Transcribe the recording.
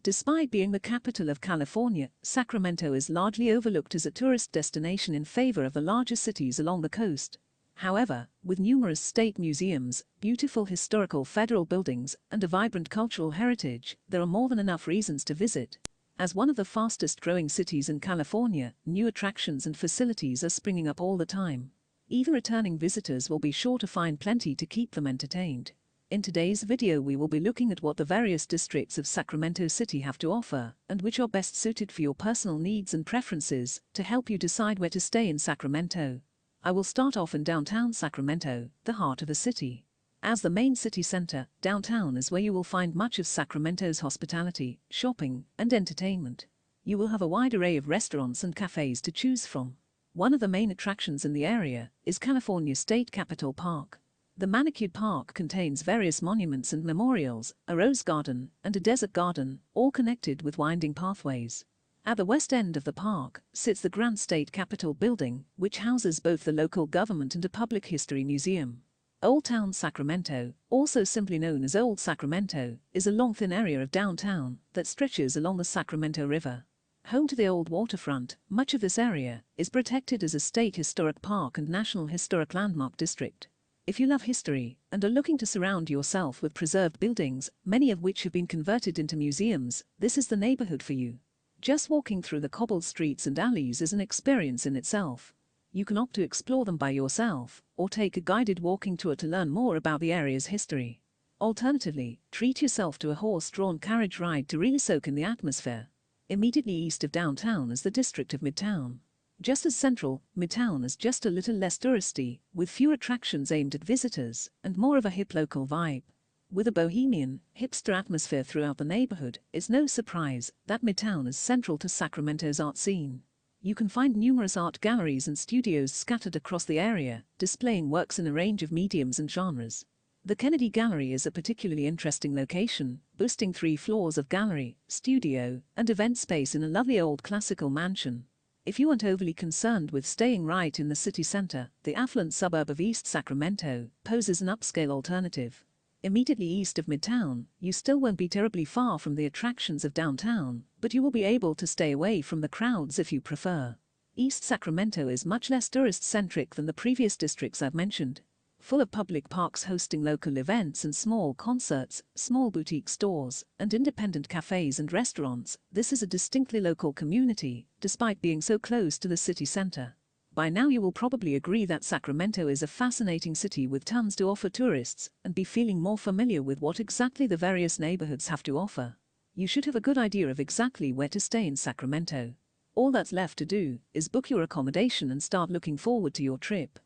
Despite being the capital of California, Sacramento is largely overlooked as a tourist destination in favor of the larger cities along the coast. However, with numerous state museums, beautiful historical federal buildings, and a vibrant cultural heritage, there are more than enough reasons to visit. As one of the fastest-growing cities in California, new attractions and facilities are springing up all the time. Even returning visitors will be sure to find plenty to keep them entertained. In today's video we will be looking at what the various districts of Sacramento City have to offer, and which are best suited for your personal needs and preferences, to help you decide where to stay in Sacramento. I will start off in downtown Sacramento, the heart of the city. As the main city center, downtown is where you will find much of Sacramento's hospitality, shopping, and entertainment. You will have a wide array of restaurants and cafes to choose from. One of the main attractions in the area is California State Capitol Park. The manicured park contains various monuments and memorials, a rose garden, and a desert garden, all connected with winding pathways. At the west end of the park sits the Grand State Capitol building, which houses both the local government and a public history museum. Old Town Sacramento, also simply known as Old Sacramento, is a long thin area of downtown that stretches along the Sacramento River. Home to the old waterfront, much of this area is protected as a state historic park and National Historic Landmark District. If you love history and are looking to surround yourself with preserved buildings, many of which have been converted into museums, this is the neighborhood for you. Just walking through the cobbled streets and alleys is an experience in itself. You can opt to explore them by yourself, or take a guided walking tour to learn more about the area's history. Alternatively, treat yourself to a horse-drawn carriage ride to really soak in the atmosphere. Immediately east of downtown is the district of Midtown. Just as central, Midtown is just a little less touristy, with fewer attractions aimed at visitors, and more of a hip local vibe. With a bohemian, hipster atmosphere throughout the neighborhood, it's no surprise that Midtown is central to Sacramento's art scene. You can find numerous art galleries and studios scattered across the area, displaying works in a range of mediums and genres. The Kennedy Gallery is a particularly interesting location, boasting 3 floors of gallery, studio, and event space in a lovely old classical mansion. If you aren't overly concerned with staying right in the city center, the affluent suburb of East Sacramento poses an upscale alternative. Immediately east of Midtown, you still won't be terribly far from the attractions of downtown, but you will be able to stay away from the crowds if you prefer. East Sacramento is much less tourist-centric than the previous districts I've mentioned. Full of public parks hosting local events and small concerts, small boutique stores, and independent cafes and restaurants, this is a distinctly local community, despite being so close to the city center. By now you will probably agree that Sacramento is a fascinating city with tons to offer tourists, and be feeling more familiar with what exactly the various neighborhoods have to offer. You should have a good idea of exactly where to stay in Sacramento. All that's left to do is book your accommodation and start looking forward to your trip.